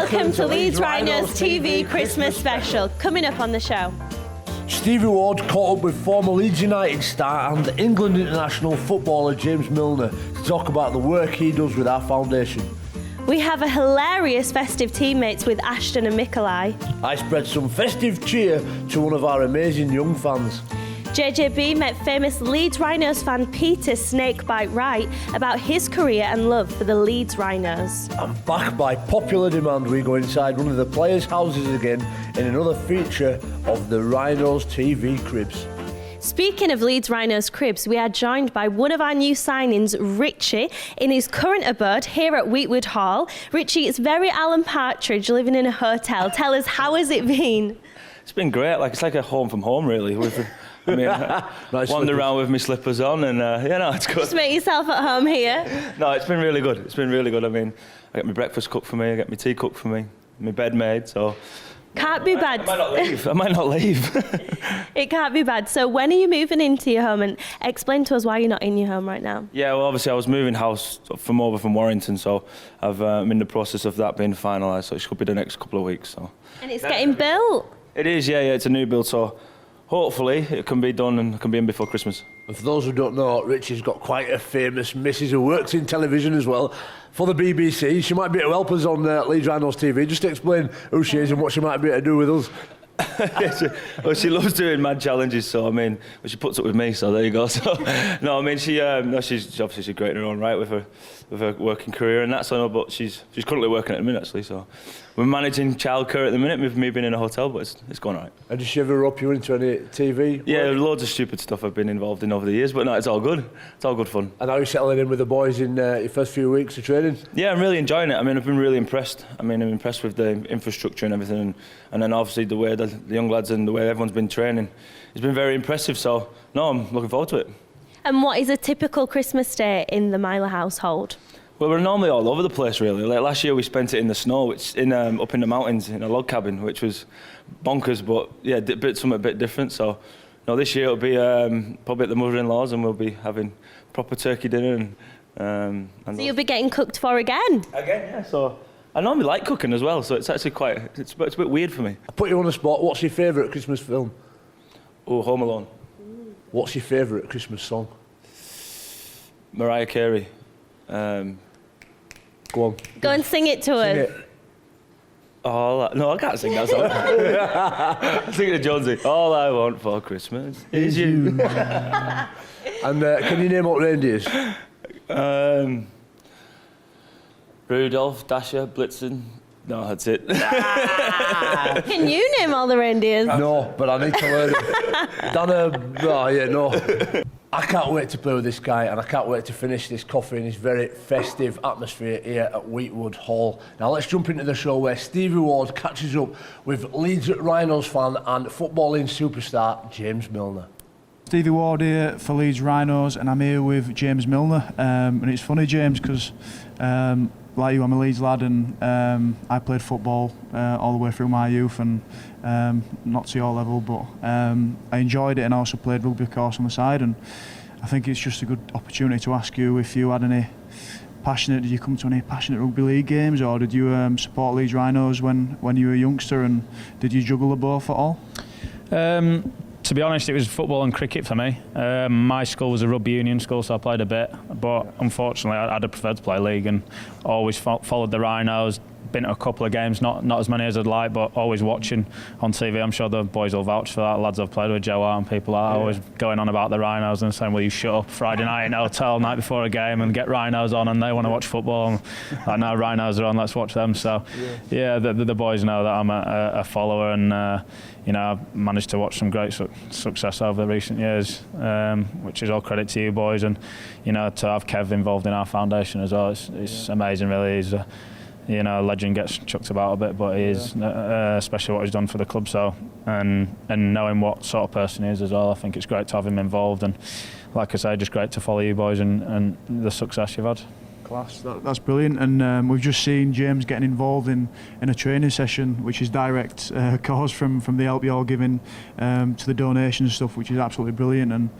Welcome to Leeds Rhinos TV Christmas special. Coming up on the show. Stevie Ward caught up with former Leeds United star and England international footballer James Milner to talk about the work he does with our foundation. We have a hilarious festive teammates with Ashton and Mikolai. I spread some festive cheer to one of our amazing young fans. JJB met famous Leeds Rhinos fan Peter Snakebite Wright about his career and love for the Leeds Rhinos. And back by popular demand, we go inside one of the players' houses again in another feature of the Rhinos TV Cribs. Speaking of Leeds Rhinos Cribs, we are joined by one of our new signings, Richie, in his current abode here at Wheatwood Hall. Richie, it's very Alan Partridge living in a hotel. Tell us, how has it been? It's been great. It's like a home from home, really. Nice wander around with my slippers on, and it's good. Just make yourself at home here. No, it's been really good. It's been really good. I get my breakfast cooked for me, I get my tea cooked for me, my bed made, so... Can't be bad. I might not leave. It can't be bad. So when are you moving into your home? And explain to us why you're not in your home right now. Yeah, well, obviously I was moving house from Warrington, so I'm in the process of that being finalised, so it should be the next couple of weeks. So. And it's getting built? It is, yeah, it's a new build, so hopefully it can be done and can be in before Christmas. And for those who don't know, Richie's got quite a famous missus who works in television as well for the BBC. She might be able to help us on Leeds Rhinos TV. Just to explain who she is and what she might be able to do with us. Well, she loves doing mad challenges, so she puts up with me, so there you go. So, she's obviously great in her own right with her working career and that, so but she's currently working at the minute actually. So we're managing childcare at the minute with me being in a hotel, but it's going all right. And does she ever rope you into any TV? Yeah, loads of stupid stuff I've been involved in over the years, but no, it's all good. It's all good fun. And how are you settling in with the boys in your first few weeks of training? Yeah, I'm really enjoying it. I've been really impressed. I'm impressed with the infrastructure and everything, and then obviously the way the young lads and the way everyone's been training, it's been very impressive. So no, I'm looking forward to it. And what is a typical Christmas day in the Myler household? Well, we're normally all over the place, really. Like last year, we spent it in the snow, up in the mountains in a log cabin, which was bonkers, but yeah, something a bit different. So, no, this year it'll be probably at the mother-in-law's, and we'll be having proper turkey dinner. So you'll be getting cooked for again? Again, yeah. So I normally like cooking as well, so it's actually it's a bit weird for me. I put you on the spot. What's your favourite Christmas film? Oh, Home Alone. What's your favourite Christmas song? Mariah Carey. Go on. Go and sing it to us. It. No, I can't sing that song. I'm singing to Jonesy. All I want for Christmas is you. And can you name what reindeers? Rudolph, Dasher, Blitzen. No, that's it. Can you name all the reindeers? No, but I need to learn it. No. I can't wait to play with this guy, and I can't wait to finish this coffee in this very festive atmosphere here at Wheatwood Hall. Now let's jump into the show where Stevie Ward catches up with Leeds Rhinos fan and footballing superstar James Milner. Stevie Ward here for Leeds Rhinos, and I'm here with James Milner. And it's funny, James, because like you, I'm a Leeds lad, and I played football all the way through my youth, and not to your level, but I enjoyed it, and I also played rugby, of course, on the side. And I think it's just a good opportunity to ask you if you had any did you come to any passionate rugby league games, or did you support Leeds Rhinos when you were a youngster, and did you juggle the both at all? To be honest, it was football and cricket for me. My school was a rugby union school, so I played a bit. But unfortunately, I'd have preferred to play league, and always followed the Rhinos. Been to a couple of games, not as many as I'd like, but always watching on TV. I'm sure the boys will vouch for that. Lads I've played with, Joe Hart and people are always going on about the Rhinos and saying, "Will you shut up?" Friday night in a hotel, night before a game, and get Rhinos on, and they want to watch football. And like, now Rhinos are on, let's watch them. So yeah, the boys know that I'm a follower, and I've managed to watch some great success over the recent years, which is all credit to you boys, and to have Kev involved in our foundation as well. It's amazing, really. He's a legend, gets chucked about a bit, but he is, especially what he's done for the club. So, and knowing what sort of person he is as well, I think it's great to have him involved. And like I say, just great to follow you boys and the success you've had. Class, that's brilliant. And we've just seen James getting involved in a training session, which is direct cause from the help you're giving to the donations and stuff, which is absolutely brilliant.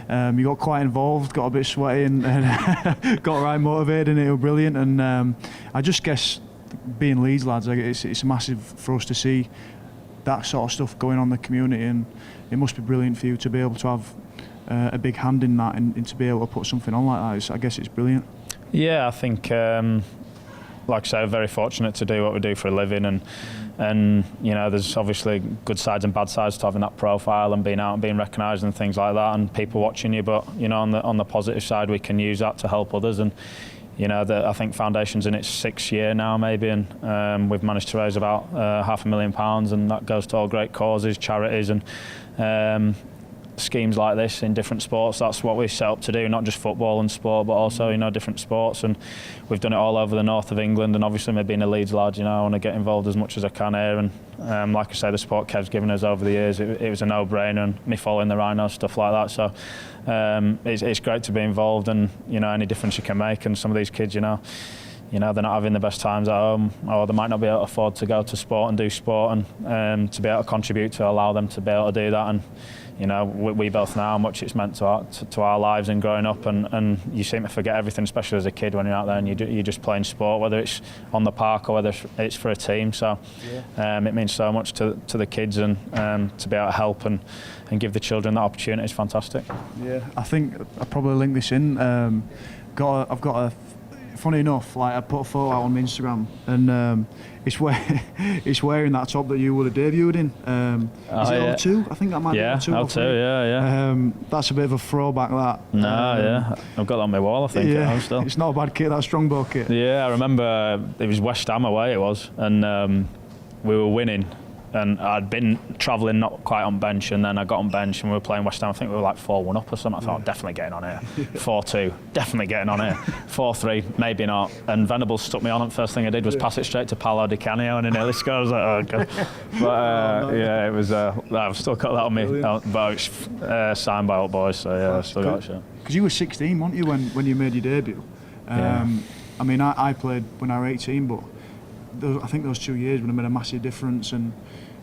And you got quite involved, got a bit sweaty, and got right motivated, and it was brilliant. And I just guess being Leeds lads, it's massive for us to see that sort of stuff going on in the community, and it must be brilliant for you to be able to have a big hand in that, and to be able to put something on like that. I guess it's brilliant. Yeah, I think, like I say, very fortunate to do what we do for a living, and you know, there's obviously good sides and bad sides to having that profile and being out and being recognised and things like that, and people watching you. But you know, on the positive side, we can use that to help others. And you know, I think Foundation's in its 6th year now, maybe, and we've managed to raise about £500,000, and that goes to all great causes, charities, and schemes like this in different sports. That's what we set up to do, not just football and sport, but also, you know, different sports. And we've done it all over the north of England, and obviously me being a Leeds lad, you know, I want to get involved as much as I can here. And like I say, the support Kev's given us over the years, it was a no-brainer, and me following the Rhinos, stuff like that. So it's great to be involved, and you know, any difference you can make. And some of these kids, you know, they're not having the best times at home, or they might not be able to afford to go to sport and do sport, and to be able to contribute to allow them to be able to do that. And you know, we both know how much it's meant to our lives and growing up, and you seem to forget everything, especially as a kid when you're out there and you're just playing sport, whether it's on the park or whether it's for a team. So it means so much to the kids, and to be able to help and give the children that opportunity is fantastic. Yeah, I think I probably link this in. I've got a funny enough, like I put a photo out on my Instagram, and it's wearing that top that you would have debuted in. Is it O2? I think that might be O2. O2, that's a bit of a throwback, that. I've got that on my wall, I think. Yeah, still. It's not a bad kit, that Strongbow kit. Yeah, I remember it was West Ham away, it was, and we were winning. And I'd been travelling not quite on bench, and then I got on bench and we were playing West Ham. I think we were like 4-1 up or something. I thought, definitely getting on here. 4-2, definitely getting on here. 4-3, maybe not. And Venables stuck me on, and first thing I did was pass it straight to Paolo Di Canio, and he nearly scored. I was like, oh god. But yeah, it was. I've still got that on me, but it's signed by Old Boys, so yeah, I've still got it. Because you were 16, weren't you, when you made your debut? I mean, I played when I was 18, but I think those 2 years would have made a massive difference. And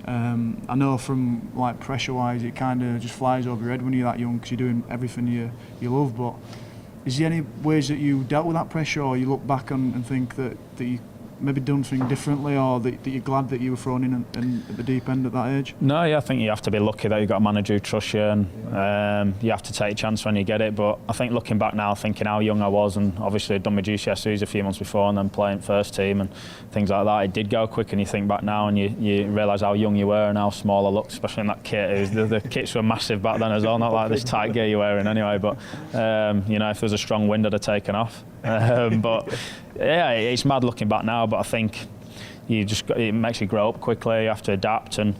I know from like pressure-wise, it kind of just flies over your head when you're that young, because you're doing everything you love. But is there any ways that you dealt with that pressure, or you look back and think that you maybe done things differently, or that you're glad that you were thrown in at the deep end at that age? No, yeah, I think you have to be lucky that you've got a manager who trusts you, and you have to take a chance when you get it. But I think looking back now, thinking how young I was, and obviously I'd done my GCSEs a few months before, and then playing first team and things like that, it did go quick. And you think back now and you realise how young you were and how small I looked, especially in that kit. The kits were massive back then as well, not like this tight gear you're wearing anyway. But you know, if there was a strong wind, I'd have taken off. But yeah, it's mad looking back now, but I think it makes you grow up quickly. You have to adapt, and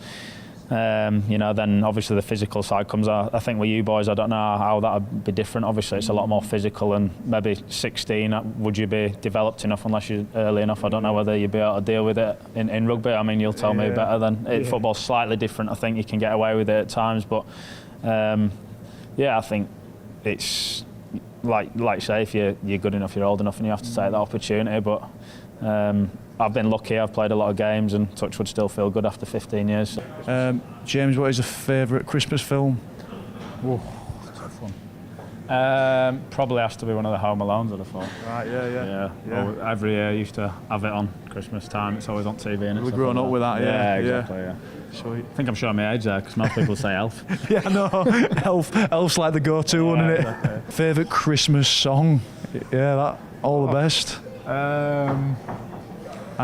you know, then obviously the physical side comes out. I think with you boys, I don't know how that would be different. Obviously it's a lot more physical, and maybe 16, would you be developed enough unless you're early enough? I don't know whether you'd be able to deal with it in rugby. I mean, you'll tell me better than football's slightly different. I think you can get away with it at times, but yeah, I think it's like you say, if you're good enough, you're old enough, and you have to take that opportunity. But I've been lucky, I've played a lot of games, and touch would still feel good after 15 years. James, what is your favourite Christmas film? Whoa, tough one. Probably has to be one of the Home Alones, I'd have thought. Right, yeah. Well, every year I used to have it on Christmas time. It's always on TV. And we've grown up with that, yeah. Exactly, yeah. Sweet. I think I'm showing my age there, because most people say Elf. Yeah, I know. Elf's like the go-to one, isn't it? Exactly. Favourite Christmas song? Yeah, that all the best. I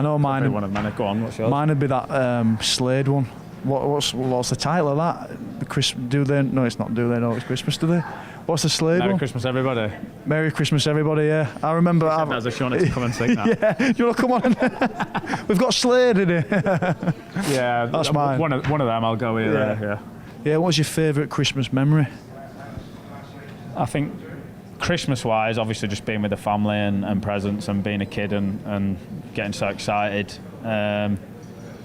know mine. One of mine. Go on. What's yours? Mine would be that Slade one. What's the title of that? Do they? No, it's not. Do they know it's Christmas? Do they? What's the Slade one? Merry Christmas, everybody. Merry Christmas, everybody. Yeah, I remember. As if you wanted to come and sing that. Yeah, do you want to come on? We've got Slade in here. Yeah, that's mine. One of them. I'll go with. Yeah. What's your favourite Christmas memory? I think Christmas-wise, obviously just being with the family and presents and being a kid and getting so excited.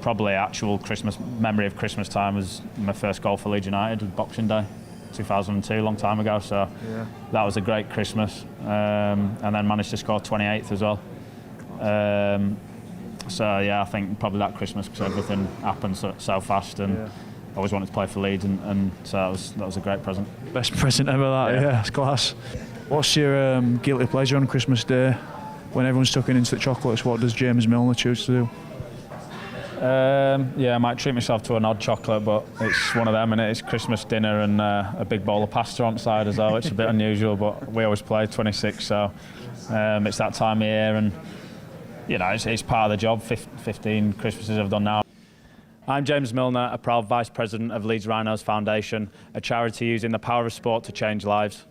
Probably actual Christmas memory of Christmas time was my first goal for Leeds United, Boxing Day, 2002, a long time ago. So that was a great Christmas, and then managed to score 28th as well. So yeah, I think probably that Christmas, because everything happened so fast, and I always wanted to play for Leeds, and so that was a great present. Best present ever, that. Yeah, it's class. What's your guilty pleasure on Christmas Day? when everyone's stuck into the chocolates, what does James Milner choose to do? Yeah, I might treat myself to an odd chocolate, but it's one of them, and it's Christmas dinner and a big bowl of pasta on side as well. It's a bit unusual, but we always play 26, so it's that time of year, and you know, it's part of the job. 15 Christmases I've done now. I'm James Milner, a proud Vice President of Leeds Rhinos Foundation, a charity using the power of sport to change lives.